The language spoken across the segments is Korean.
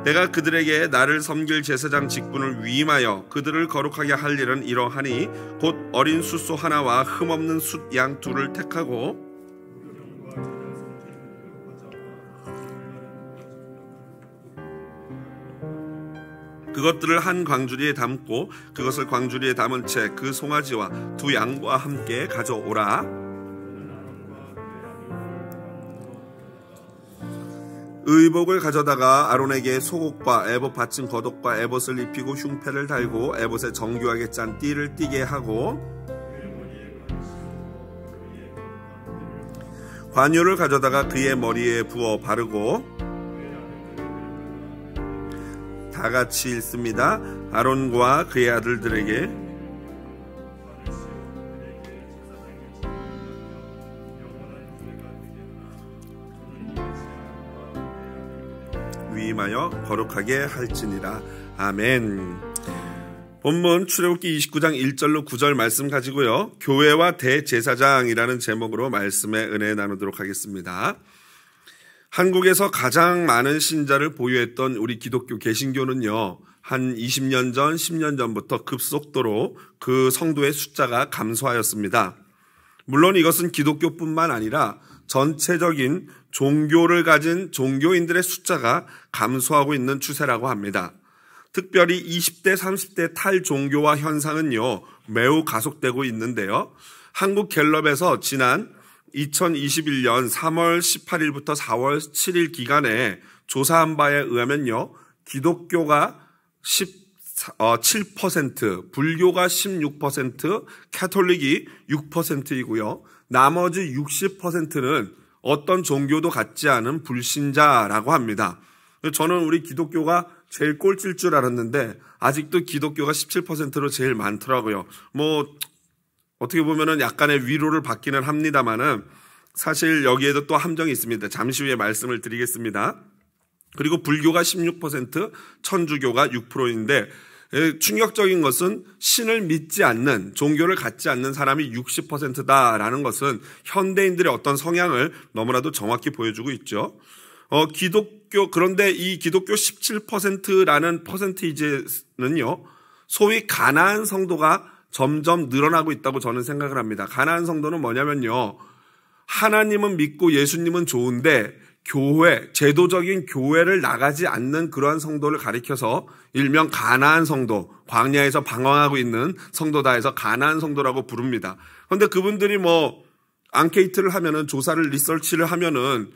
내가 그들에게 나를 섬길 제사장 직분을 위임하여 그들을 거룩하게 할 일은 이러하니 곧 어린 숫소 하나와 흠없는 숫 양 둘을 택하고 그것들을 한 광주리에 담고 그것을 광주리에 담은 채 그 송아지와 두 양과 함께 가져오라. 의복을 가져다가 아론에게 속옷과 에봇 받침 겉옷과 에봇을 입히고 흉패를 달고 에봇에 정교하게 짠 띠를 띠게 하고 관유를 가져다가 그의 머리에 부어 바르고 다 같이 읽습니다. 아론과 그의 아들들에게 위임하여 거룩하게 할지니라. 아멘. 본문 출애굽기 29장 1절로 9절 말씀 가지고요, 교회와 대제사장이라는 제목으로 말씀의 은혜 나누도록 하겠습니다. 한국에서 가장 많은 신자를 보유했던 우리 기독교 개신교는요, 한 20년 전, 10년 전부터 급속도로 그 성도의 숫자가 감소하였습니다. 물론 이것은 기독교뿐만 아니라 전체적인 종교를 가진 종교인들의 숫자가 감소하고 있는 추세라고 합니다. 특별히 20대, 30대 탈종교화 현상은요, 매우 가속되고 있는데요. 한국갤럽에서 지난 2021년 3월 18일부터 4월 7일 기간에 조사한 바에 의하면요, 기독교가 7%, 불교가 16%, 가톨릭이 6%이고요. 나머지 60%는 어떤 종교도 갖지 않은 불신자라고 합니다. 저는 우리 기독교가 제일 꼴찌일 줄 알았는데 아직도 기독교가 17%로 제일 많더라고요. 어떻게 보면은 약간의 위로를 받기는 합니다만은 사실 여기에도 또 함정이 있습니다. 잠시 후에 말씀을 드리겠습니다. 그리고 불교가 16%, 천주교가 6%인데 충격적인 것은 신을 믿지 않는, 종교를 갖지 않는 사람이 60%다라는 것은 현대인들의 어떤 성향을 너무나도 정확히 보여주고 있죠. 그런데 이 기독교 17%라는 퍼센테이지는요, 소위 가나안 성도가 점점 늘어나고 있다고 저는 생각을 합니다. 가나안 성도는 뭐냐면요, 하나님은 믿고 예수님은 좋은데 교회, 제도적인 교회를 나가지 않는 그러한 성도를 가리켜서 일명 가나안 성도, 광야에서 방황하고 있는 성도다 해서 가나안 성도라고 부릅니다. 그런데 그분들이 앙케이트를 하면은, 조사를 리서치를 하면은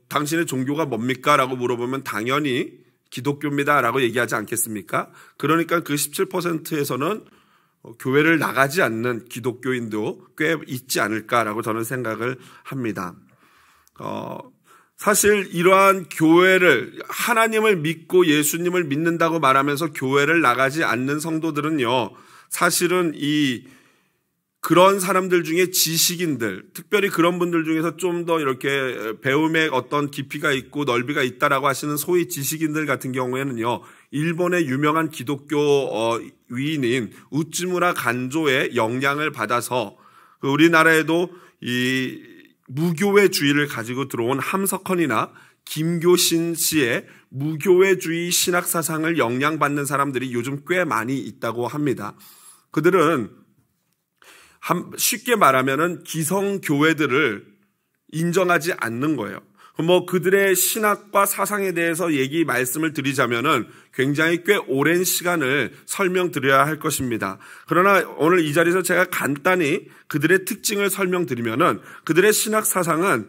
당신의 종교가 뭡니까? 라고 물어보면 당연히 기독교입니다 라고 얘기하지 않겠습니까? 그러니까 그 17%에서는 교회를 나가지 않는 기독교인도 꽤 있지 않을까라고 저는 생각을 합니다. 사실 이러한 교회를, 하나님을 믿고 예수님을 믿는다고 말하면서 교회를 나가지 않는 성도들은요, 사실은 그런 사람들 중에 지식인들, 특별히 그런 분들 중에서 좀 더 이렇게 배움에 어떤 깊이가 있고 넓이가 있다라고 하시는 소위 지식인들 같은 경우에는요, 일본의 유명한 기독교 위인인 우찌무라 간조의 영향을 받아서 우리나라에도 이 무교회주의를 가지고 들어온 함석헌이나 김교신 씨의 무교회주의 신학 사상을 영향받는 사람들이 요즘 꽤 많이 있다고 합니다. 그들은 쉽게 말하면은 기성교회들을 인정하지 않는 거예요. 그들의 신학과 사상에 대해서 말씀을 드리자면은 굉장히 꽤 오랜 시간을 설명드려야 할 것입니다. 그러나 오늘 이 자리에서 제가 간단히 그들의 특징을 설명드리면은, 그들의 신학 사상은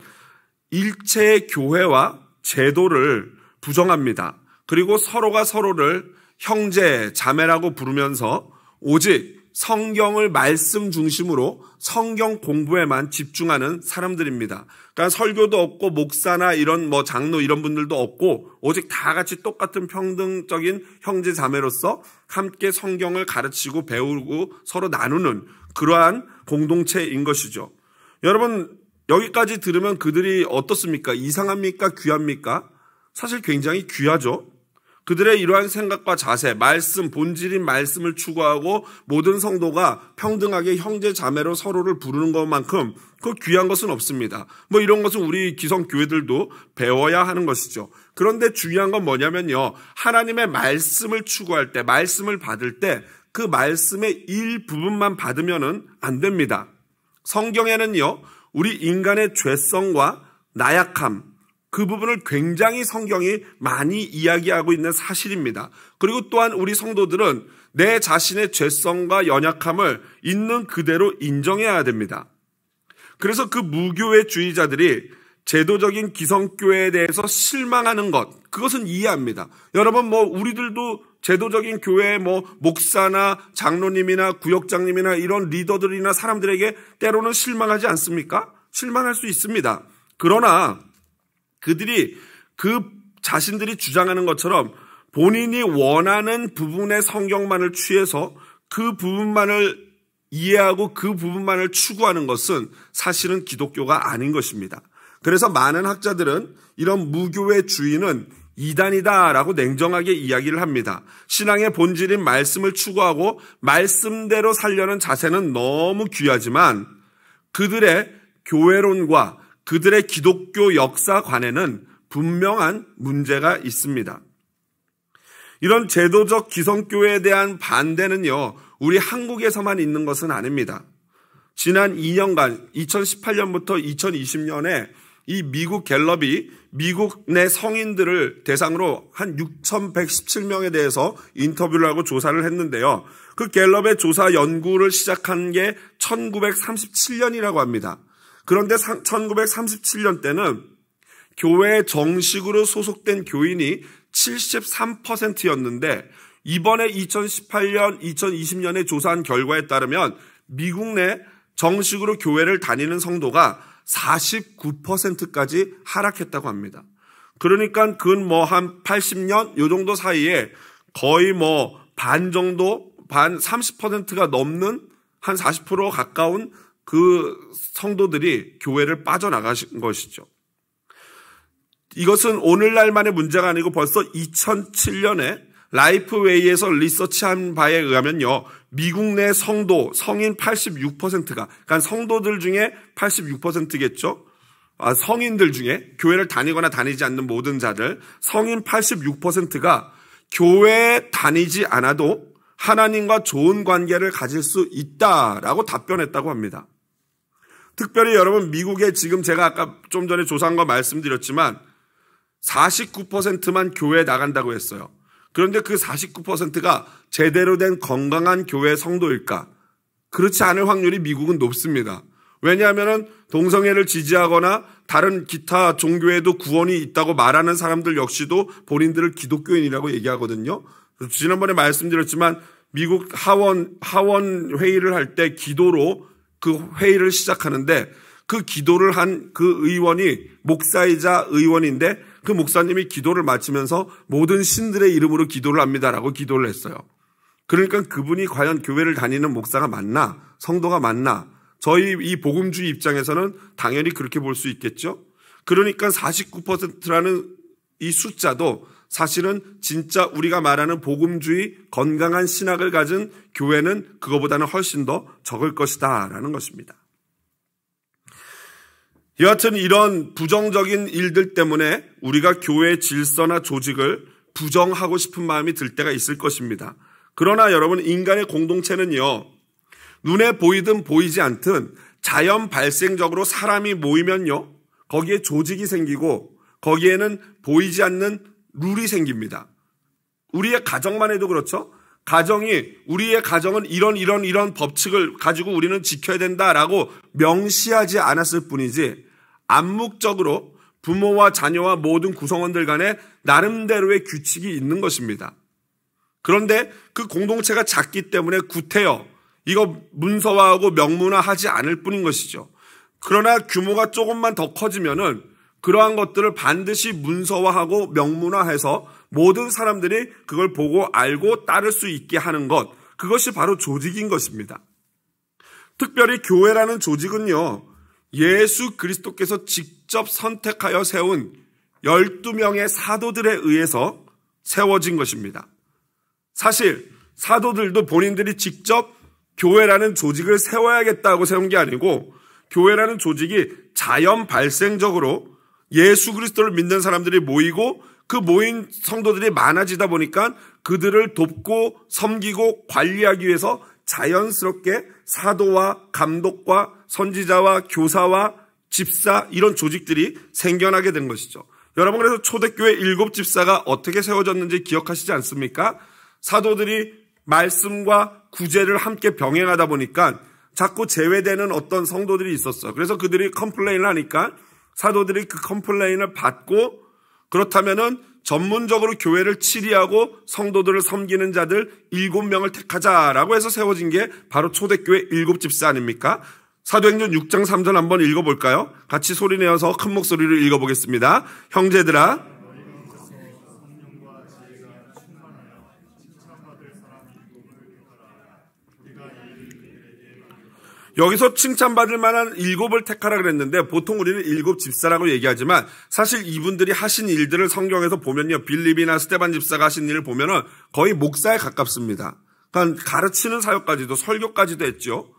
일체의 교회와 제도를 부정합니다. 그리고 서로가 서로를 형제, 자매라고 부르면서 오직 성경을 말씀 중심으로 성경 공부에만 집중하는 사람들입니다. 그러니까 설교도 없고 목사나 이런 장로 이런 분들도 없고 오직 다 같이 똑같은 평등적인 형제 자매로서 함께 성경을 가르치고 배우고 서로 나누는 그러한 공동체인 것이죠. 여러분, 여기까지 들으면 그들이 어떻습니까? 이상합니까? 귀합니까? 사실 굉장히 귀하죠. 그들의 이러한 생각과 자세, 말씀, 본질인 말씀을 추구하고 모든 성도가 평등하게 형제 자매로 서로를 부르는 것만큼 그 귀한 것은 없습니다. 이런 것은 우리 기성교회들도 배워야 하는 것이죠. 그런데 중요한 건 뭐냐면요. 하나님의 말씀을 추구할 때, 말씀을 받을 때 그 말씀의 일부분만 받으면은 안 됩니다. 성경에는요, 우리 인간의 죄성과 나약함, 그 부분을 굉장히 성경이 많이 이야기하고 있는 사실입니다. 그리고 또한 우리 성도들은 내 자신의 죄성과 연약함을 있는 그대로 인정해야 됩니다. 그래서 그 무교회주의자들이 제도적인 기성교회에 대해서 실망하는 것, 그것은 이해합니다. 여러분, 우리들도 제도적인 교회의 목사나 장로님이나 구역장님이나 이런 리더들이나 사람들에게 때로는 실망하지 않습니까? 실망할 수 있습니다. 그러나 그들이 그 자신들이 주장하는 것처럼 본인이 원하는 부분의 성경만을 취해서 그 부분만을 이해하고 그 부분만을 추구하는 것은 사실은 기독교가 아닌 것입니다. 그래서 많은 학자들은 이런 무교회주의는 이단이다라고 냉정하게 이야기를 합니다. 신앙의 본질인 말씀을 추구하고 말씀대로 살려는 자세는 너무 귀하지만 그들의 교회론과 그들의 기독교 역사관에는 분명한 문제가 있습니다. 이런 제도적 기성교회에 대한 반대는요, 우리 한국에서만 있는 것은 아닙니다. 지난 2년간 2018년부터 2020년에 이 미국 갤럽이 미국 내 성인들을 대상으로 한 6,117명에 대해서 인터뷰를 하고 조사를 했는데요. 그 갤럽의 조사 연구를 시작한 게 1937년이라고 합니다. 그런데 1937년 때는 교회에 정식으로 소속된 교인이 73%였는데 이번에 2018년, 2020년에 조사한 결과에 따르면 미국 내 정식으로 교회를 다니는 성도가 49%까지 하락했다고 합니다. 그러니까 근 한 80년 요 정도 사이에 거의 반 정도, 반 30%가 넘는 한 40% 가까운 그 성도들이 교회를 빠져나가신 것이죠. 이것은 오늘날만의 문제가 아니고 벌써 2007년에 라이프웨이에서 리서치한 바에 의하면요, 미국 내 성도, 성인 86%가, 그러니까 성도들 중에 86%겠죠? 성인들 중에, 교회를 다니거나 다니지 않는 모든 자들, 성인 86%가 교회에 다니지 않아도 하나님과 좋은 관계를 가질 수 있다라고 답변했다고 합니다. 특별히 여러분, 미국에 지금 제가 아까 좀 전에 조사한 거 말씀드렸지만 49%만 교회에 나간다고 했어요. 그런데 그 49%가 제대로 된 건강한 교회 성도일까? 그렇지 않을 확률이 미국은 높습니다. 왜냐하면 동성애를 지지하거나 다른 기타 종교에도 구원이 있다고 말하는 사람들 역시도 본인들을 기독교인이라고 얘기하거든요. 지난번에 말씀드렸지만 미국 하원 회의를 할 때 기도로 그 회의를 시작하는데 그 기도를 한 그 의원이 목사이자 의원인데 그 목사님이 기도를 마치면서 모든 신들의 이름으로 기도를 합니다라고 기도를 했어요. 그러니까 그분이 과연 교회를 다니는 목사가 맞나? 성도가 맞나? 저희 이 복음주의 입장에서는 당연히 그렇게 볼 수 있겠죠. 그러니까 49%라는 이 숫자도 사실은 진짜 우리가 말하는 복음주의 건강한 신학을 가진 교회는 그거보다는 훨씬 더 적을 것이다라는 것입니다. 여하튼 이런 부정적인 일들 때문에 우리가 교회의 질서나 조직을 부정하고 싶은 마음이 들 때가 있을 것입니다. 그러나 여러분, 인간의 공동체는요, 눈에 보이든 보이지 않든 자연 발생적으로 사람이 모이면요, 거기에 조직이 생기고 거기에는 보이지 않는 룰이 생깁니다. 우리의 가정만 해도 그렇죠. 우리의 가정은 이런 법칙을 가지고 우리는 지켜야 된다라고 명시하지 않았을 뿐이지 암묵적으로 부모와 자녀와 모든 구성원들 간에 나름대로의 규칙이 있는 것입니다. 그런데 그 공동체가 작기 때문에 구태여 이거 문서화하고 명문화하지 않을 뿐인 것이죠. 그러나 규모가 조금만 더 커지면은 그러한 것들을 반드시 문서화하고 명문화해서 모든 사람들이 그걸 보고 알고 따를 수 있게 하는 것, 그것이 바로 조직인 것입니다. 특별히 교회라는 조직은요, 예수 그리스도께서 직접 선택하여 세운 12명의 사도들에 의해서 세워진 것입니다. 사실 사도들도 본인들이 직접 교회라는 조직을 세워야겠다고 세운 게 아니고 교회라는 조직이 자연 발생적으로 예수 그리스도를 믿는 사람들이 모이고 그 모인 성도들이 많아지다 보니까 그들을 돕고 섬기고 관리하기 위해서 자연스럽게 사도와 감독과 선지자와 교사와 집사 이런 조직들이 생겨나게 된 것이죠. 여러분, 그래서 초대교회 7집사가 어떻게 세워졌는지 기억하시지 않습니까? 사도들이 말씀과 구제를 함께 병행하다 보니까 자꾸 제외되는 어떤 성도들이 있었어요. 그래서 그들이 컴플레인을 하니까 사도들이 그 컴플레인을 받고 그렇다면은 전문적으로 교회를 치리하고 성도들을 섬기는 자들 7명을 택하자라고 해서 세워진 게 바로 초대교회 7집사 아닙니까? 사도행전 6장 3절 한번 읽어볼까요? 같이 소리내어서 큰 목소리로 읽어보겠습니다. 형제들아, 여기서 칭찬받을 만한 7을 택하라 그랬는데 보통 우리는 7집사라고 얘기하지만 사실 이분들이 하신 일들을 성경에서 보면요, 빌립이나 스데반 집사가 하신 일을 보면은 거의 목사에 가깝습니다. 그러니까 가르치는 사역까지도 설교까지도 했죠.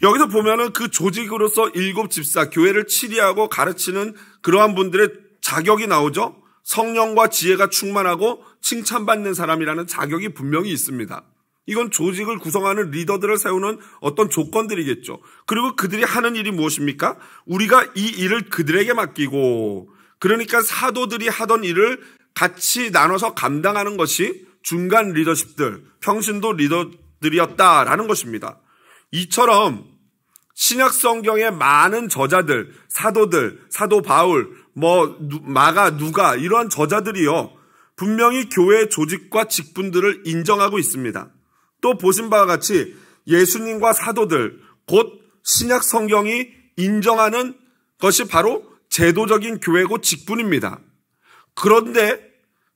여기서 보면은 그 조직으로서 7집사, 교회를 치리하고 가르치는 그러한 분들의 자격이 나오죠. 성령과 지혜가 충만하고 칭찬받는 사람이라는 자격이 분명히 있습니다. 이건 조직을 구성하는 리더들을 세우는 어떤 조건들이겠죠. 그리고 그들이 하는 일이 무엇입니까? 우리가 이 일을 그들에게 맡기고, 그러니까 사도들이 하던 일을 같이 나눠서 감당하는 것이 중간 리더십들, 평신도 리더들이었다라는 것입니다. 이처럼 신약 성경의 많은 저자들, 사도들, 사도 바울, 마가, 누가 이러한 저자들이요, 분명히 교회의 조직과 직분들을 인정하고 있습니다. 또 보신 바와 같이 예수님과 사도들, 곧 신약 성경이 인정하는 것이 바로 제도적인 교회고 직분입니다. 그런데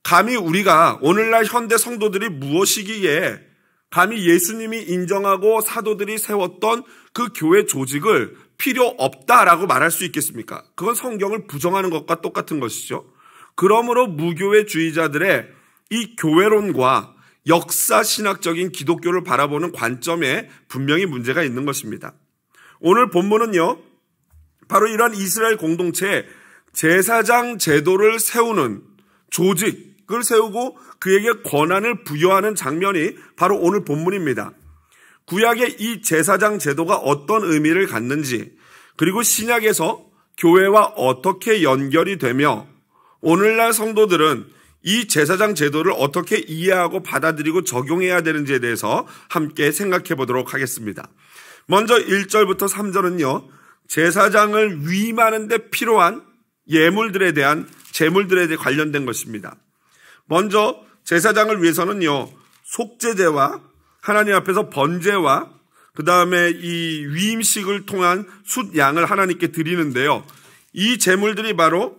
감히 우리가 오늘날 현대 성도들이 무엇이기에 감히 예수님이 인정하고 사도들이 세웠던 그 교회 조직을 필요 없다라고 말할 수 있겠습니까? 그건 성경을 부정하는 것과 똑같은 것이죠. 그러므로 무교회주의자들의 이 교회론과 역사 신학적인 기독교를 바라보는 관점에 분명히 문제가 있는 것입니다. 오늘 본문은요, 바로 이러한 이스라엘 공동체에 제사장 제도를 세우는 조직을 세우고 그에게 권한을 부여하는 장면이 바로 오늘 본문입니다. 구약의 이 제사장 제도가 어떤 의미를 갖는지, 그리고 신약에서 교회와 어떻게 연결이 되며 오늘날 성도들은 이 제사장 제도를 어떻게 이해하고 받아들이고 적용해야 되는지에 대해서 함께 생각해 보도록 하겠습니다. 먼저 1절부터 3절은요, 제사장을 위임하는 데 필요한 예물들에 대한 제물들에 대해 관련된 것입니다. 먼저 제사장을 위해서는요, 속죄제와 하나님 앞에서 번제와 그 다음에 이 위임식을 통한 숫양을 하나님께 드리는데요, 이 제물들이 바로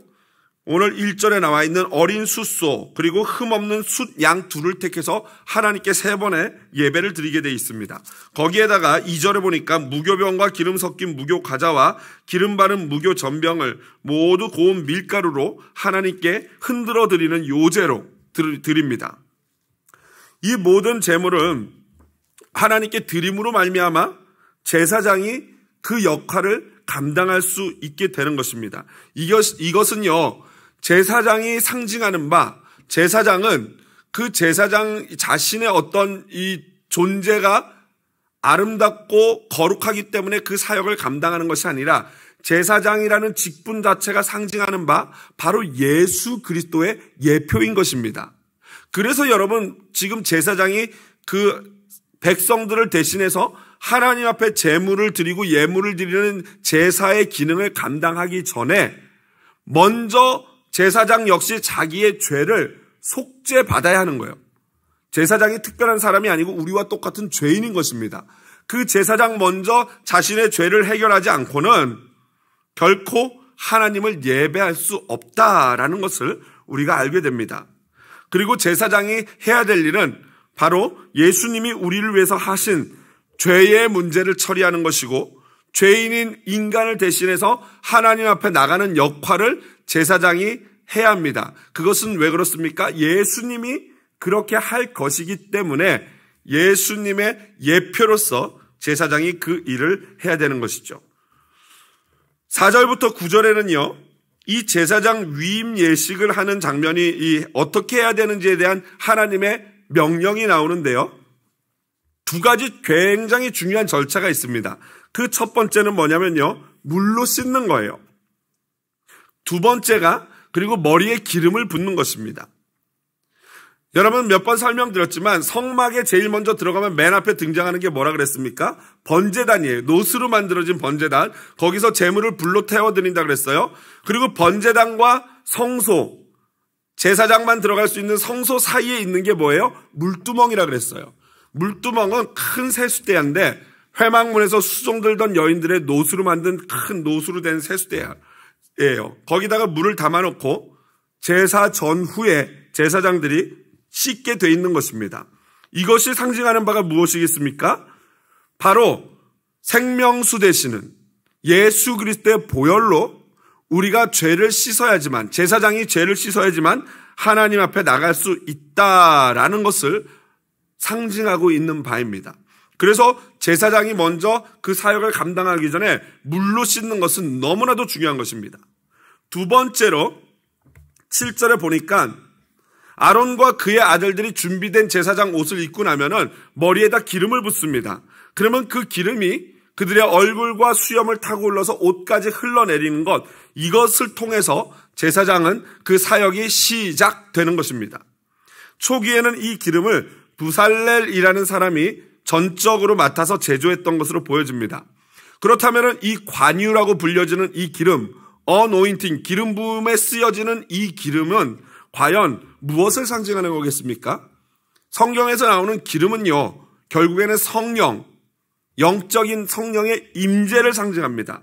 오늘 1절에 나와 있는 어린 숫소 그리고 흠없는 숫양 둘을 택해서 하나님께 3번의 예배를 드리게 되어 있습니다. 거기에다가 2절에 보니까 무교병과 기름 섞인 무교 과자와 기름 바른 무교 전병을 모두 고운 밀가루로 하나님께 흔들어 드리는 요제로 드립니다. 이 모든 제물은 하나님께 드림으로 말미암아 제사장이 그 역할을 감당할 수 있게 되는 것입니다. 이것은요, 제사장이 상징하는 바, 제사장은 그 제사장 자신의 어떤 이 존재가 아름답고 거룩하기 때문에 그 사역을 감당하는 것이 아니라 제사장이라는 직분 자체가 상징하는 바 바로 예수 그리스도의 예표인 것입니다. 그래서 여러분, 지금 제사장이 그 백성들을 대신해서 하나님 앞에 제물을 드리고 예물을 드리는 제사의 기능을 감당하기 전에 먼저 제사장 역시 자기의 죄를 속죄받아야 하는 거예요. 제사장이 특별한 사람이 아니고 우리와 똑같은 죄인인 것입니다. 그 제사장 먼저 자신의 죄를 해결하지 않고는 결코 하나님을 예배할 수 없다라는 것을 우리가 알게 됩니다. 그리고 제사장이 해야 될 일은 바로 예수님이 우리를 위해서 하신 죄의 문제를 처리하는 것이고, 죄인인 인간을 대신해서 하나님 앞에 나가는 역할을 제사장이 해야 합니다. 그것은 왜 그렇습니까? 예수님이 그렇게 할 것이기 때문에 예수님의 예표로서 제사장이 그 일을 해야 되는 것이죠. 4절부터 9절에는요, 이 제사장 위임 예식을 하는 장면이 어떻게 해야 되는지에 대한 하나님의 명령이 나오는데요. 두 가지 굉장히 중요한 절차가 있습니다. 그 첫 번째는 뭐냐면요, 물로 씻는 거예요. 두 번째가 그리고 머리에 기름을 붓는 것입니다. 여러분 몇 번 설명드렸지만 성막에 제일 먼저 들어가면 맨 앞에 등장하는 게 뭐라 그랬습니까? 번제단이에요. 노스로 만들어진 번제단. 거기서 제물을 불로 태워드린다 그랬어요. 그리고 번제단과 성소, 제사장만 들어갈 수 있는 성소 사이에 있는 게 뭐예요? 물두멍이라 그랬어요. 물두멍은 큰 세수대인데 회막문에서 수종 들던 여인들의 노수로 만든 큰 노수로 된 세수대예요. 거기다가 물을 담아놓고 제사 전후에 제사장들이 씻게 돼 있는 것입니다. 이것이 상징하는 바가 무엇이겠습니까? 바로 생명수 되시는 예수 그리스도의 보혈로 우리가 죄를 씻어야지만, 제사장이 죄를 씻어야지만 하나님 앞에 나갈 수 있다라는 것을 상징하고 있는 바입니다. 그래서 제사장이 먼저 그 사역을 감당하기 전에 물로 씻는 것은 너무나도 중요한 것입니다. 두 번째로 7절에 보니까 아론과 그의 아들들이 준비된 제사장 옷을 입고 나면은 머리에다 기름을 붓습니다. 그러면 그 기름이 그들의 얼굴과 수염을 타고 올라서 옷까지 흘러내리는 것, 이것을 통해서 제사장은 그 사역이 시작되는 것입니다. 초기에는 이 기름을 부살렐이라는 사람이 전적으로 맡아서 제조했던 것으로 보여집니다. 그렇다면 이 관유라고 불려지는 이 기름, 어노인팅, 기름 부음에 쓰여지는 이 기름은 과연 무엇을 상징하는 거겠습니까? 성경에서 나오는 기름은요, 결국에는 성령, 영적인 성령의 임재를 상징합니다.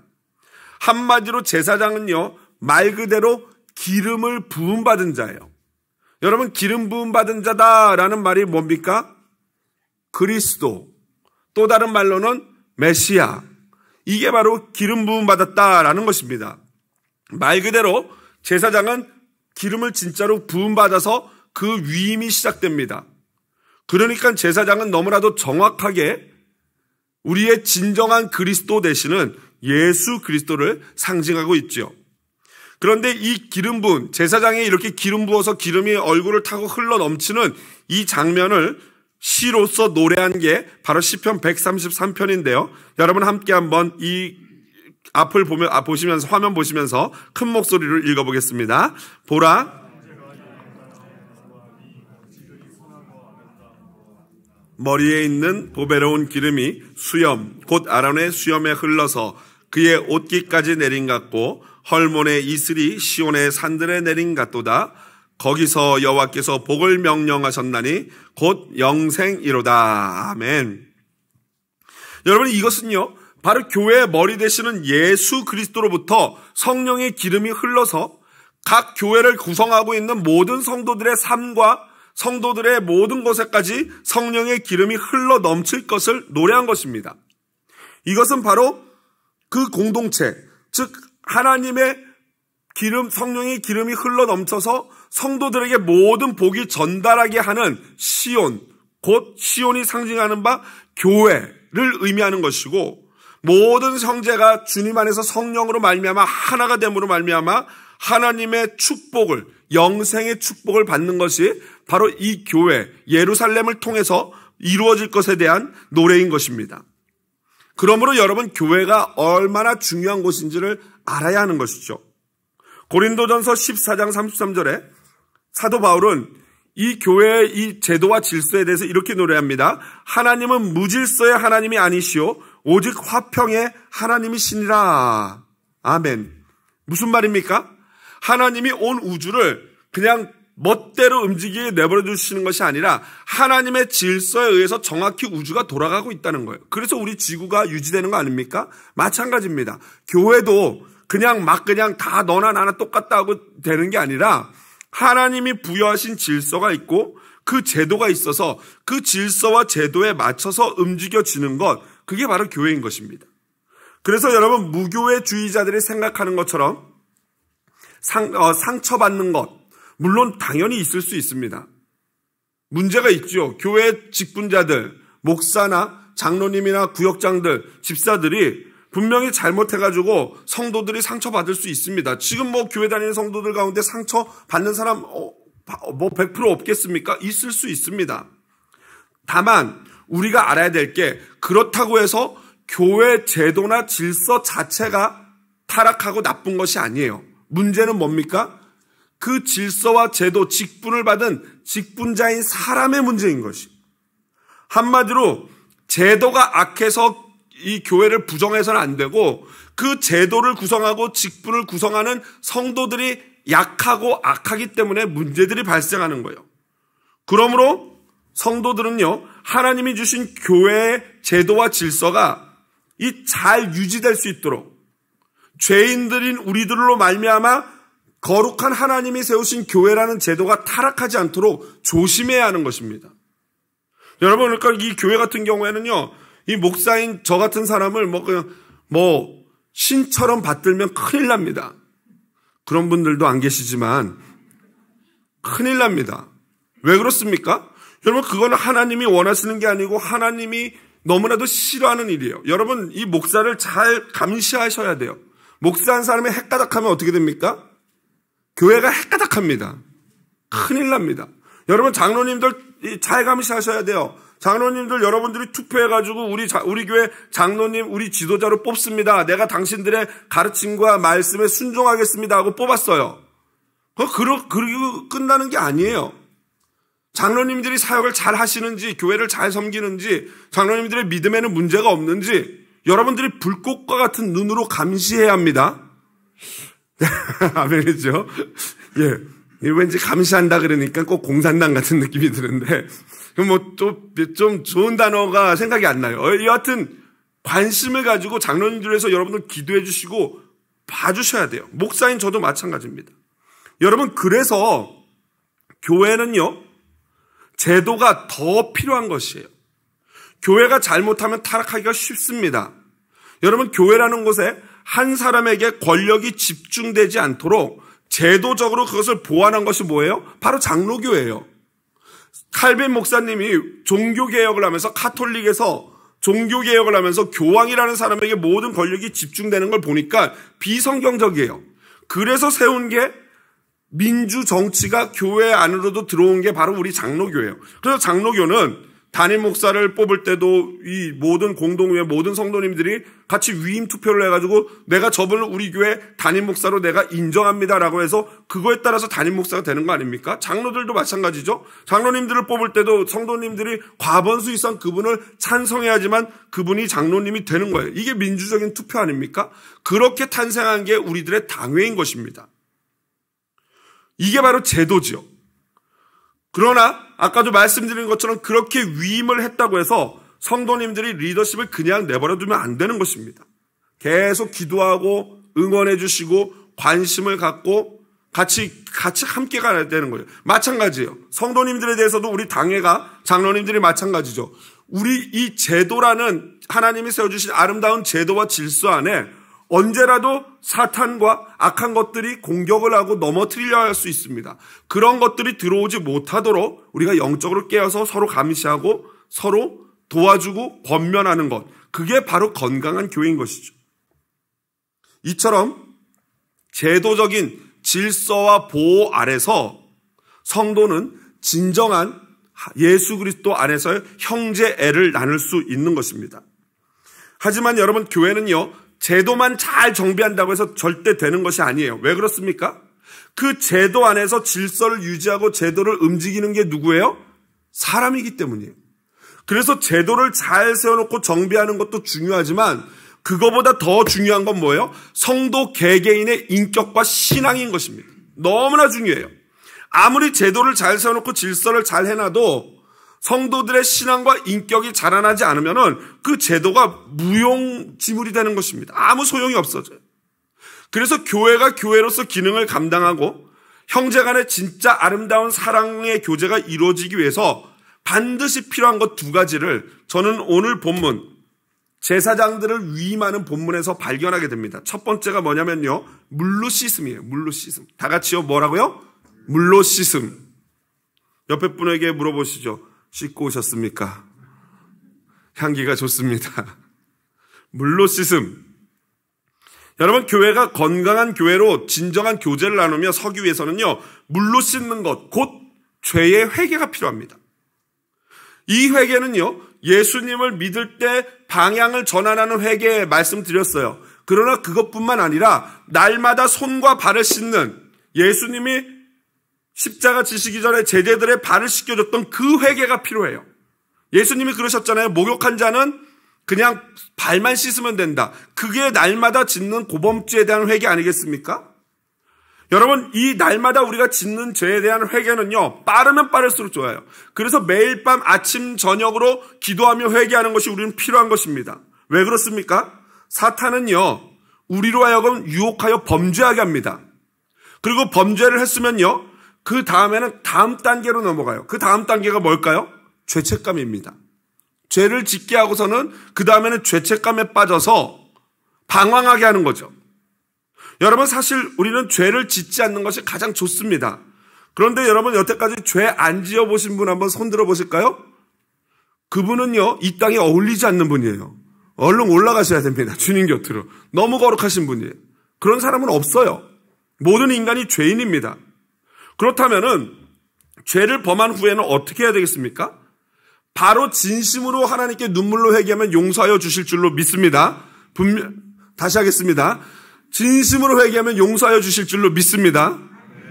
한마디로 제사장은요, 말 그대로 기름을 부음받은 자예요. 여러분, 기름 부음받은 자다라는 말이 뭡니까? 그리스도, 또 다른 말로는 메시아, 이게 바로 기름 부음받았다라는 것입니다. 말 그대로 제사장은 기름을 진짜로 부음받아서 그 위임이 시작됩니다. 그러니까 제사장은 너무나도 정확하게 우리의 진정한 그리스도 되시는 예수 그리스도를 상징하고 있죠. 그런데 이 기름 부은, 제사장이 이렇게 기름 부어서 기름이 얼굴을 타고 흘러 넘치는 이 장면을 시로서 노래한 게 바로 시편 133편인데요. 여러분 함께 한번 이 앞을 보시면서, 화면 보시면서 큰 목소리로 읽어보겠습니다. 보라, 머리에 있는 보배로운 기름이 수염, 곧 아론의 수염에 흘러서 그의 옷깃까지 내린 같고 헐몬의 이슬이 시온의 산들에 내린 같도다. 거기서 여호와께서 복을 명령하셨나니 곧 영생이로다. 아멘. 여러분, 이것은요, 바로 교회의 머리 되시는 예수 그리스도로부터 성령의 기름이 흘러서 각 교회를 구성하고 있는 모든 성도들의 삶과 성도들의 모든 곳에까지 성령의 기름이 흘러 넘칠 것을 노래한 것입니다. 이것은 바로 그 공동체, 즉 하나님의 기름, 성령의 기름이 흘러 넘쳐서 성도들에게 모든 복이 전달하게 하는 시온, 곧 시온이 상징하는 바 교회를 의미하는 것이고, 모든 형제가 주님 안에서 성령으로 말미암아 하나가 됨으로 말미암아 하나님의 축복을, 영생의 축복을 받는 것이 바로 이 교회 예루살렘을 통해서 이루어질 것에 대한 노래인 것입니다. 그러므로 여러분, 교회가 얼마나 중요한 곳인지를 알아야 하는 것이죠. 고린도전서 14장 33절에 사도 바울은 이 교회의 이 제도와 질서에 대해서 이렇게 노래합니다. 하나님은 무질서의 하나님이 아니시오 오직 화평의 하나님이시니라. 아멘. 무슨 말입니까? 하나님이 온 우주를 그냥 멋대로 움직이게 내버려 두시는 것이 아니라 하나님의 질서에 의해서 정확히 우주가 돌아가고 있다는 거예요. 그래서 우리 지구가 유지되는 거 아닙니까? 마찬가지입니다. 교회도 그냥 다 너나 나나 똑같다 하고 되는 게 아니라 하나님이 부여하신 질서가 있고 그 제도가 있어서 그 질서와 제도에 맞춰서 움직여지는 것, 그게 바로 교회인 것입니다. 그래서 여러분, 무교회주의자들이 생각하는 것처럼 상처받는 것, 물론 당연히 있을 수 있습니다. 문제가 있죠. 교회 직분자들, 목사나 장로님이나 구역장들, 집사들이 분명히 잘못해가지고 성도들이 상처받을 수 있습니다. 지금 교회 다니는 성도들 가운데 상처받는 사람 100% 없겠습니까? 있을 수 있습니다. 다만 우리가 알아야 될 게, 그렇다고 해서 교회 제도나 질서 자체가 타락하고 나쁜 것이 아니에요. 문제는 뭡니까? 그 질서와 제도, 직분을 받은 직분자인 사람의 문제인 것이. 한마디로 제도가 악해서 이 교회를 부정해서는 안 되고, 그 제도를 구성하고 직분을 구성하는 성도들이 약하고 악하기 때문에 문제들이 발생하는 거예요. 그러므로 성도들은요, 하나님이 주신 교회의 제도와 질서가 잘 유지될 수 있도록, 죄인들인 우리들로 말미암아 거룩한 하나님이 세우신 교회라는 제도가 타락하지 않도록 조심해야 하는 것입니다. 여러분, 그러니까 이 교회 같은 경우에는요, 이 목사인 저 같은 사람을 신처럼 받들면 큰일 납니다. 그런 분들도 안 계시지만 큰일 납니다. 왜 그렇습니까? 여러분, 그거는 하나님이 원하시는 게 아니고 하나님이 너무나도 싫어하는 일이에요. 여러분, 이 목사를 잘 감시하셔야 돼요. 목사한 사람이 헷가닥하면 어떻게 됩니까? 교회가 헷가닥합니다. 큰일 납니다. 여러분, 장로님들 잘 감시하셔야 돼요. 장로님들, 여러분들이 투표해가지고 우리 교회 장로님, 우리 지도자로 뽑습니다. 내가 당신들의 가르침과 말씀에 순종하겠습니다 하고 뽑았어요. 그리고 끝나는 게 아니에요. 장로님들이 사역을 잘 하시는지, 교회를 잘 섬기는지, 장로님들의 믿음에는 문제가 없는지 여러분들이 불꽃과 같은 눈으로 감시해야 합니다. 아멘이죠? 예. 왠지 감시한다 그러니까 꼭 공산당 같은 느낌이 드는데, 좀 좋은 단어가 생각이 안 나요. 여하튼, 관심을 가지고 장로님들에서 여러분들 기도해 주시고 봐주셔야 돼요. 목사인 저도 마찬가지입니다. 여러분, 그래서 교회는요, 제도가 더 필요한 것이에요. 교회가 잘못하면 타락하기가 쉽습니다. 여러분, 교회라는 곳에 한 사람에게 권력이 집중되지 않도록 제도적으로 그것을 보완한 것이 뭐예요? 바로 장로교예요. 칼빈 목사님이 종교개혁을 하면서, 카톨릭에서 종교개혁을 하면서 교황이라는 사람에게 모든 권력이 집중되는 걸 보니까 비성경적이에요. 그래서 세운 게, 민주 정치가 교회 안으로도 들어온 게 바로 우리 장로교예요. 그래서 장로교는 담임 목사를 뽑을 때도 이 모든 공동회 모든 성도님들이 같이 위임 투표를 해가지고 내가 저분을 우리 교회 담임 목사로 내가 인정합니다라고 해서 그거에 따라서 담임 목사가 되는 거 아닙니까? 장로들도 마찬가지죠. 장로님들을 뽑을 때도 성도님들이 과반수 이상 그분을 찬성해야지만 그분이 장로님이 되는 거예요. 이게 민주적인 투표 아닙니까? 그렇게 탄생한 게 우리들의 당회인 것입니다. 이게 바로 제도지요. 그러나 아까도 말씀드린 것처럼 그렇게 위임을 했다고 해서 성도님들이 리더십을 그냥 내버려두면 안 되는 것입니다. 계속 기도하고 응원해 주시고 관심을 갖고 같이 함께 가야 되는 거예요. 마찬가지예요. 성도님들에 대해서도 우리 당회가, 장로님들이 마찬가지죠. 우리 이 제도라는 하나님이 세워주신 아름다운 제도와 질서 안에 언제라도 사탄과 악한 것들이 공격을 하고 넘어뜨리려 할 수 있습니다. 그런 것들이 들어오지 못하도록 우리가 영적으로 깨어서 서로 감시하고 서로 도와주고 권면하는 것, 그게 바로 건강한 교회인 것이죠. 이처럼 제도적인 질서와 보호 아래서 성도는 진정한 예수 그리스도 안에서의 형제애를 나눌 수 있는 것입니다. 하지만 여러분, 교회는요, 제도만 잘 정비한다고 해서 절대 되는 것이 아니에요. 왜 그렇습니까? 그 제도 안에서 질서를 유지하고 제도를 움직이는 게 누구예요? 사람이기 때문이에요. 그래서 제도를 잘 세워놓고 정비하는 것도 중요하지만 그거보다 더 중요한 건 뭐예요? 성도 개개인의 인격과 신앙인 것입니다. 너무나 중요해요. 아무리 제도를 잘 세워놓고 질서를 잘 해놔도 성도들의 신앙과 인격이 자라나지 않으면 그 제도가 무용지물이 되는 것입니다. 아무 소용이 없어져요. 그래서 교회가 교회로서 기능을 감당하고 형제간의 진짜 아름다운 사랑의 교제가 이루어지기 위해서 반드시 필요한 것 두 가지를 저는 오늘 본문 제사장들을 위임하는 본문에서 발견하게 됩니다. 첫 번째가 뭐냐면요, 물로 씻음이에요. 물로 씻음. 다 같이요, 뭐라고요? 물로 씻음. 옆에 분에게 물어보시죠. 씻고 오셨습니까? 향기가 좋습니다. 물로 씻음. 여러분, 교회가 건강한 교회로 진정한 교제를 나누며 서기 위해서는요, 물로 씻는 것, 곧 죄의 회개가 필요합니다. 이 회개는요, 예수님을 믿을 때 방향을 전환하는 회개 말씀드렸어요. 그러나 그것뿐만 아니라 날마다 손과 발을 씻는, 예수님이 십자가 지시기 전에 제자들의 발을 씻겨줬던 그 회개가 필요해요. 예수님이 그러셨잖아요. 목욕한 자는 그냥 발만 씻으면 된다. 그게 날마다 짓는 고범죄에 대한 회개 아니겠습니까? 여러분, 이 날마다 우리가 짓는 죄에 대한 회개는요, 빠르면 빠를수록 좋아요. 그래서 매일 밤 아침 저녁으로 기도하며 회개하는 것이 우리는 필요한 것입니다. 왜 그렇습니까? 사탄은요, 우리로 하여금 유혹하여 범죄하게 합니다. 그리고 범죄를 했으면요, 그 다음에는 다음 단계로 넘어가요. 그 다음 단계가 뭘까요? 죄책감입니다. 죄를 짓게 하고서는 그 다음에는 죄책감에 빠져서 방황하게 하는 거죠. 여러분, 사실 우리는 죄를 짓지 않는 것이 가장 좋습니다. 그런데 여러분, 여태까지 죄 안 지어보신 분 한번 손 들어보실까요? 그분은요, 이 땅에 어울리지 않는 분이에요. 얼른 올라가셔야 됩니다. 주님 곁으로. 너무 거룩하신 분이에요. 그런 사람은 없어요. 모든 인간이 죄인입니다. 그렇다면은 죄를 범한 후에는 어떻게 해야 되겠습니까? 바로 진심으로 하나님께 눈물로 회개하면 용서하여 주실 줄로 믿습니다. 다시 하겠습니다. 진심으로 회개하면 용서하여 주실 줄로 믿습니다.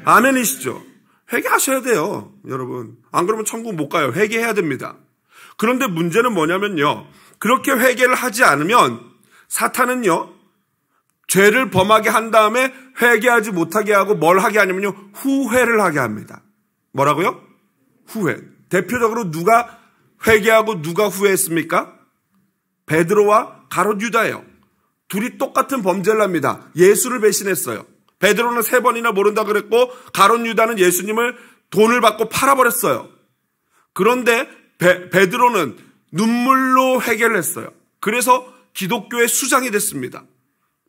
아멘이시죠? 회개하셔야 돼요, 여러분. 안 그러면 천국 못 가요. 회개해야 됩니다. 그런데 문제는 뭐냐면요, 그렇게 회개를 하지 않으면 사탄은요, 죄를 범하게 한 다음에 회개하지 못하게 하고 뭘 하게 하냐면요, 후회를 하게 합니다. 뭐라고요? 후회. 대표적으로 누가 회개하고 누가 후회했습니까? 베드로와 가롯 유다예요. 둘이 똑같은 범죄를 합니다. 예수를 배신했어요. 베드로는 3번이나 모른다 그랬고 가롯 유다는 예수님을 돈을 받고 팔아버렸어요. 그런데 베드로는 눈물로 회개를 했어요. 그래서 기독교의 수장이 됐습니다.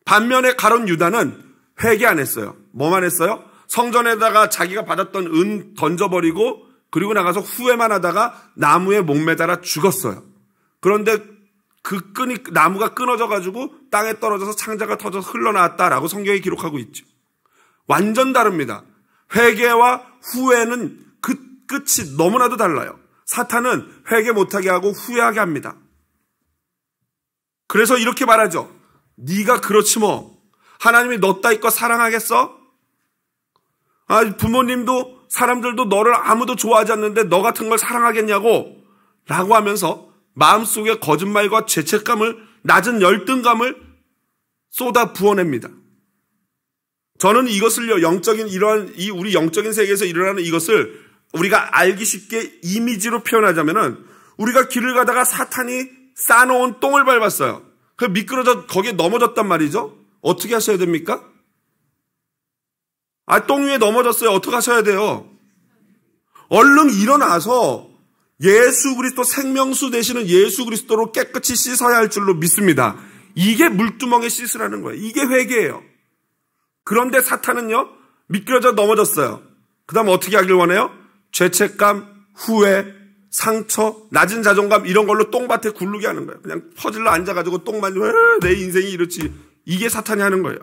반면에 가롯 유다는 회개 안 했어요. 뭐만 했어요? 성전에다가 자기가 받았던 은 던져버리고 그리고 나가서 후회만 하다가 나무에 목매달아 죽었어요. 그런데 그 나무가 끊어져가지고 땅에 떨어져서 창자가 터져서 흘러나왔다라고 성경이 기록하고 있죠. 완전 다릅니다. 회개와 후회는 그 끝이 너무나도 달라요. 사탄은 회개 못하게 하고 후회하게 합니다. 그래서 이렇게 말하죠. 네가 그렇지 뭐. 하나님이 너 따위껏 사랑하겠어? 부모님도 사람들도 너를 아무도 좋아하지 않는데 너 같은 걸 사랑하겠냐고 라고 하면서 마음속에 거짓말과 죄책감을, 낮은 열등감을 쏟아 부어냅니다. 저는 이것을요, 우리 영적인 세계에서 일어나는 이것을 우리가 알기 쉽게 이미지로 표현하자면은, 우리가 길을 가다가 사탄이 싸놓은 똥을 밟았어요. 그 미끄러져 거기에 넘어졌단 말이죠. 어떻게 하셔야 됩니까? 똥 위에 넘어졌어요. 어떻게 하셔야 돼요? 얼른 일어나서 예수 그리스도, 생명수 되시는 예수 그리스도로 깨끗이 씻어야 할 줄로 믿습니다. 이게 물두멍에 씻으라는 거예요. 이게 회개예요. 그런데 사탄은요, 미끄러져 넘어졌어요. 그 다음 어떻게 하길 원해요? 죄책감, 후회, 상처, 낮은 자존감, 이런 걸로 똥밭에 굴르게 하는 거예요. 그냥 퍼질러 앉아가지고 똥만, 내 인생이 이렇지. 이게 사탄이 하는 거예요.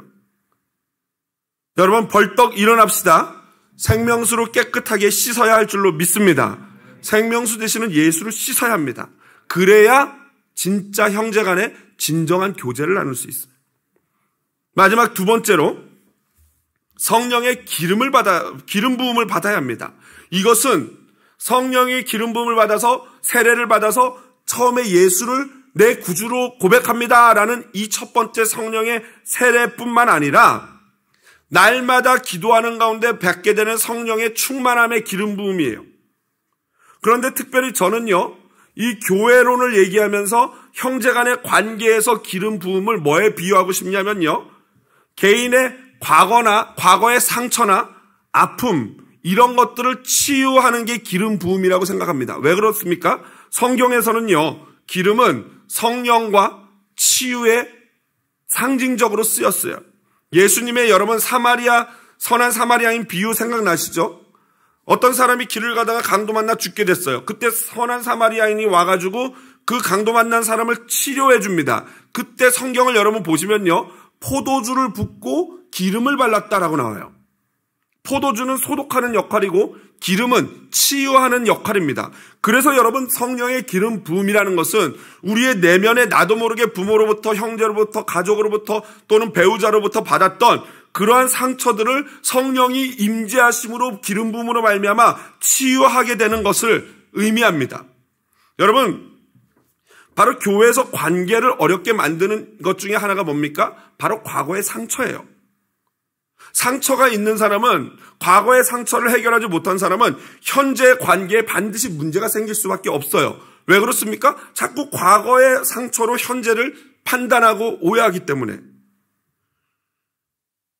여러분, 벌떡 일어납시다. 생명수로 깨끗하게 씻어야 할 줄로 믿습니다. 생명수 되시는 예수를 씻어야 합니다. 그래야 진짜 형제간에 진정한 교제를 나눌 수 있어요. 마지막 두 번째로, 성령의 기름 부음을 받아야 합니다. 이것은 성령의 기름 부음을 받아서, 세례를 받아서 처음에 예수를 내 구주로 고백합니다라는 이 첫 번째 성령의 세례뿐만 아니라 날마다 기도하는 가운데 받게 되는 성령의 충만함의 기름 부음이에요. 그런데 특별히 저는요, 이 교회론을 얘기하면서 형제간의 관계에서 기름 부음을 뭐에 비유하고 싶냐면요, 개인의 과거의 상처나 아픔, 이런 것들을 치유하는 게 기름 부음이라고 생각합니다. 왜 그렇습니까? 성경에서는요, 기름은 성령과 치유의 상징적으로 쓰였어요. 예수님의 여러분 선한 사마리아인 비유 생각나시죠? 어떤 사람이 길을 가다가 강도 만나 죽게 됐어요. 그때 선한 사마리아인이 와가지고 그 강도 만난 사람을 치료해 줍니다. 그때 성경을 여러분 보시면요, 포도주를 붓고 기름을 발랐다라고 나와요. 포도주는 소독하는 역할이고 기름은 치유하는 역할입니다. 그래서 여러분, 성령의 기름 부음이라는 것은 우리의 내면에 나도 모르게 부모로부터, 형제로부터, 가족으로부터 또는 배우자로부터 받았던 그러한 상처들을 성령이 임재하심으로 기름 부음으로 말미암아 치유하게 되는 것을 의미합니다. 여러분, 바로 교회에서 관계를 어렵게 만드는 것 중에 하나가 뭡니까? 바로 과거의 상처예요. 상처가 있는 사람은, 과거의 상처를 해결하지 못한 사람은 현재 관계에 반드시 문제가 생길 수밖에 없어요. 왜 그렇습니까? 자꾸 과거의 상처로 현재를 판단하고 오해하기 때문에.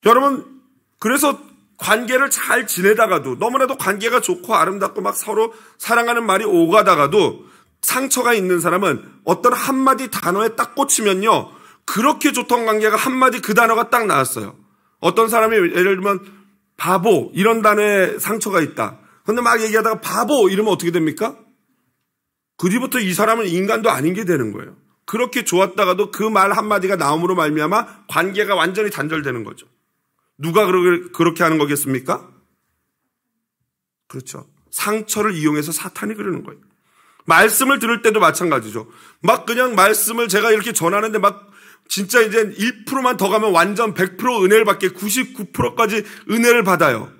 여러분, 그래서 관계를 잘 지내다가도, 너무나도 관계가 좋고 아름답고 막 서로 사랑하는 말이 오가다가도 상처가 있는 사람은 어떤 한마디 단어에 딱 꽂히면요, 그렇게 좋던 관계가 한마디 그 단어가 딱 나왔어요. 어떤 사람이 예를 들면 바보 이런 단어에 상처가 있다. 그런데 막 얘기하다가 바보 이러면 어떻게 됩니까? 그 뒤부터 이 사람은 인간도 아닌 게 되는 거예요. 그렇게 좋았다가도 그 말 한마디가 나옴으로 말미암아 관계가 완전히 단절되는 거죠. 누가 그렇게 하는 거겠습니까? 그렇죠. 상처를 이용해서 사탄이 그러는 거예요. 말씀을 들을 때도 마찬가지죠. 막 그냥 말씀을 제가 이렇게 전하는데 막 진짜 이제 1%만 더 가면 완전 100% 은혜를 받게 99%까지 은혜를 받아요.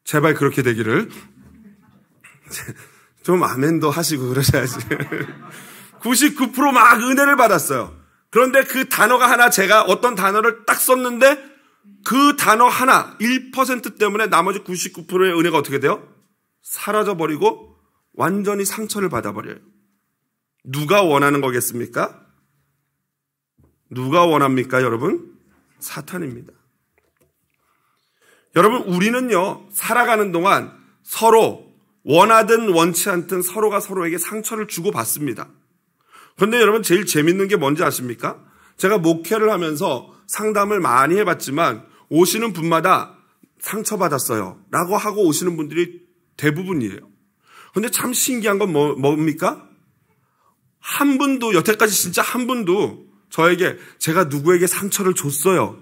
제발 그렇게 되기를. 좀 아멘도 하시고 그러셔야지. 99% 막 은혜를 받았어요. 그런데 그 단어가 하나, 제가 어떤 단어를 딱 썼는데 그 단어 하나 1% 때문에 나머지 99%의 은혜가 어떻게 돼요? 사라져버리고 완전히 상처를 받아버려요. 누가 원하는 거겠습니까? 누가 원합니까, 여러분? 사탄입니다. 여러분, 우리는요, 살아가는 동안 서로 원하든 원치 않든 서로가 서로에게 상처를 주고받습니다. 그런데 여러분, 제일 재밌는 게 뭔지 아십니까? 제가 목회를 하면서 상담을 많이 해봤지만 오시는 분마다 상처받았어요 라고 하고 오시는 분들이 대부분이에요. 그런데 참 신기한 건 뭡니까? 한 분도, 여태까지 진짜 한 분도 저에게 제가 누구에게 상처를 줬어요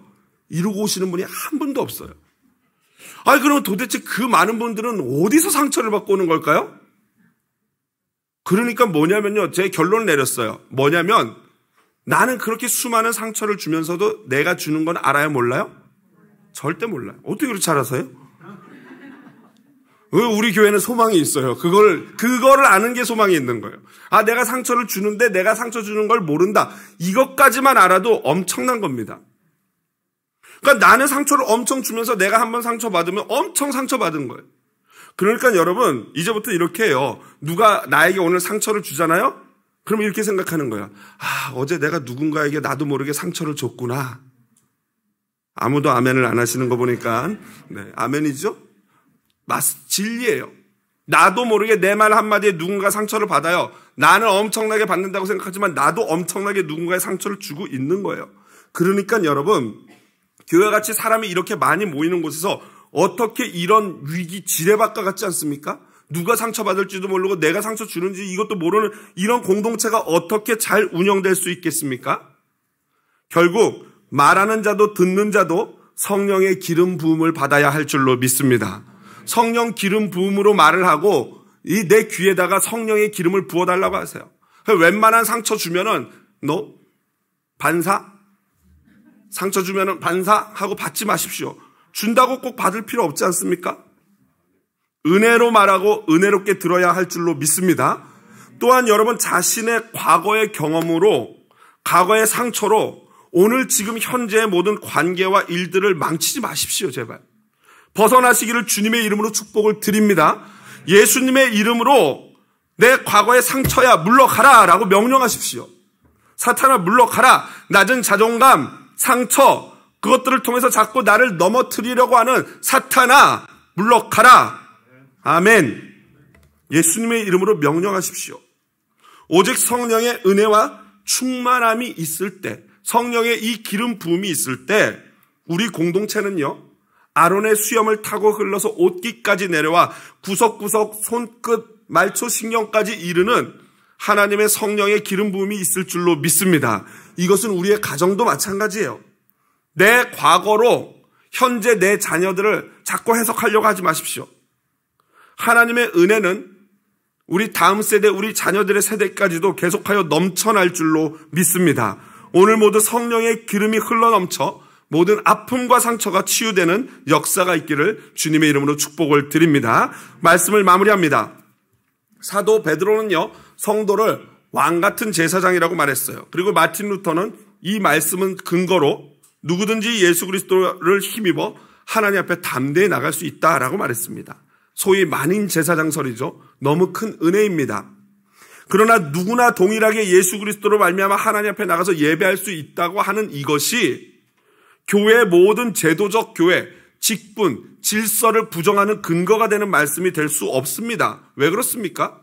이러고 오시는 분이 한 분도 없어요. 아니, 그럼 도대체 그 많은 분들은 어디서 상처를 받고 오는 걸까요? 그러니까 뭐냐면요, 제 결론을 내렸어요. 뭐냐면 나는 그렇게 수많은 상처를 주면서도 내가 주는 건 알아요, 몰라요? 절대 몰라요. 어떻게 그렇게 알아서요? 우리 교회는 소망이 있어요. 그거를 아는 게 소망이 있는 거예요. 아, 내가 상처를 주는데 내가 상처 주는 걸 모른다. 이것까지만 알아도 엄청난 겁니다. 그러니까 나는 상처를 엄청 주면서 내가 한번 상처받으면 엄청 상처받은 거예요. 그러니까 여러분, 이제부터 이렇게 해요. 누가 나에게 오늘 상처를 주잖아요? 그럼 이렇게 생각하는 거야. 아, 어제 내가 누군가에게 나도 모르게 상처를 줬구나. 아무도 아멘을 안 하시는 거 보니까, 네, 아멘이죠? 진리예요. 나도 모르게 내 말 한마디에 누군가 상처를 받아요. 나는 엄청나게 받는다고 생각하지만 나도 엄청나게 누군가의 상처를 주고 있는 거예요. 그러니까 여러분, 교회같이 사람이 이렇게 많이 모이는 곳에서 어떻게 이런 위기 지뢰밭과 같지 않습니까? 누가 상처받을지도 모르고 내가 상처 주는지 이것도 모르는 이런 공동체가 어떻게 잘 운영될 수 있겠습니까? 결국 말하는 자도 듣는 자도 성령의 기름 부음을 받아야 할 줄로 믿습니다. 성령 기름 부음으로 말을 하고 이 내 귀에다가 성령의 기름을 부어달라고 하세요. 웬만한 상처 주면은 너 반사? 상처 주면은 반사하고 받지 마십시오. 준다고 꼭 받을 필요 없지 않습니까? 은혜로 말하고 은혜롭게 들어야 할 줄로 믿습니다. 또한 여러분, 자신의 과거의 경험으로, 과거의 상처로 오늘 지금 현재의 모든 관계와 일들을 망치지 마십시오, 제발. 벗어나시기를 주님의 이름으로 축복을 드립니다. 예수님의 이름으로 내 과거의 상처야 물러가라 라고 명령하십시오. 사탄아 물러가라. 낮은 자존감, 상처, 그것들을 통해서 자꾸 나를 넘어뜨리려고 하는 사탄아 물러가라. 아멘. 예수님의 이름으로 명령하십시오. 오직 성령의 은혜와 충만함이 있을 때, 성령의 이 기름 부음이 있을 때 우리 공동체는요, 아론의 수염을 타고 흘러서 옷깃까지 내려와 구석구석 손끝 말초 신경까지 이르는 하나님의 성령의 기름 부음이 있을 줄로 믿습니다. 이것은 우리의 가정도 마찬가지예요. 내 과거로 현재 내 자녀들을 자꾸 해석하려고 하지 마십시오. 하나님의 은혜는 우리 다음 세대, 우리 자녀들의 세대까지도 계속하여 넘쳐날 줄로 믿습니다. 오늘 모두 성령의 기름이 흘러넘쳐 모든 아픔과 상처가 치유되는 역사가 있기를 주님의 이름으로 축복을 드립니다. 말씀을 마무리합니다. 사도 베드로는요, 성도를 왕 같은 제사장이라고 말했어요. 그리고 마틴 루터는 이 말씀은 근거로 누구든지 예수 그리스도를 힘입어 하나님 앞에 담대히 나갈 수 있다라고 말했습니다. 소위 만인 제사장설이죠. 너무 큰 은혜입니다. 그러나 누구나 동일하게 예수 그리스도로 말미암아 하나님 앞에 나가서 예배할 수 있다고 하는 이것이 교회의 모든 제도적 교회, 직분, 질서를 부정하는 근거가 되는 말씀이 될 수 없습니다. 왜 그렇습니까?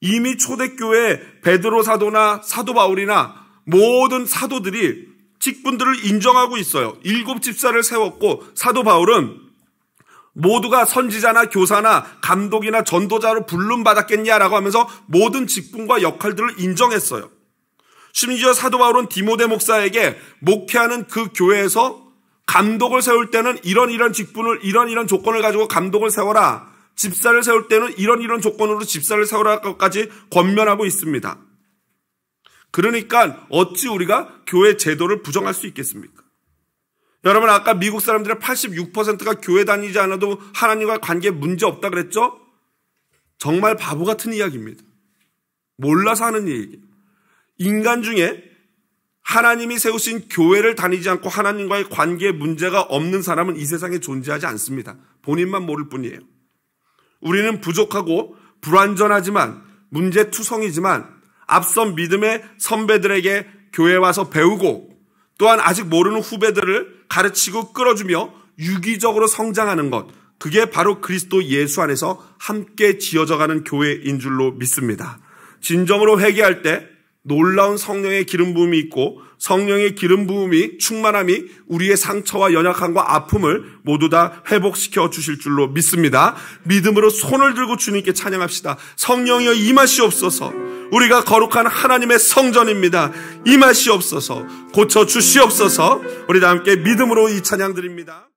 이미 초대교회 베드로 사도나 사도 바울이나 모든 사도들이 직분들을 인정하고 있어요. 7 집사를 세웠고 사도 바울은 모두가 선지자나 교사나 감독이나 전도자로 부름받았겠냐라고 하면서 모든 직분과 역할들을 인정했어요. 심지어 사도 바울은 디모데 목사에게 목회하는 그 교회에서 감독을 세울 때는 이런 직분을 이런 조건을 가지고 감독을 세워라. 집사를 세울 때는 이런 조건으로 집사를 세우라까지 권면하고 있습니다. 그러니까 어찌 우리가 교회 제도를 부정할 수 있겠습니까? 여러분, 아까 미국 사람들의 86%가 교회 다니지 않아도 하나님과 관계에 문제 없다 그랬죠? 정말 바보 같은 이야기입니다. 몰라서 하는 얘기예요. 인간 중에 하나님이 세우신 교회를 다니지 않고 하나님과의 관계에 문제가 없는 사람은 이 세상에 존재하지 않습니다. 본인만 모를 뿐이에요. 우리는 부족하고 불완전하지만 문제투성이지만 앞선 믿음의 선배들에게 교회에 와서 배우고 또한 아직 모르는 후배들을 가르치고 끌어주며 유기적으로 성장하는 것, 그게 바로 그리스도 예수 안에서 함께 지어져가는 교회인 줄로 믿습니다. 진정으로 회개할 때 놀라운 성령의 기름 부음이 있고 성령의 기름 부음이 충만함이 우리의 상처와 연약함과 아픔을 모두 다 회복시켜 주실 줄로 믿습니다. 믿음으로 손을 들고 주님께 찬양합시다. 성령이여 임하시옵소서. 우리가 거룩한 하나님의 성전입니다. 임하시옵소서. 고쳐 주시옵소서. 우리 다 함께 믿음으로 이 찬양 드립니다.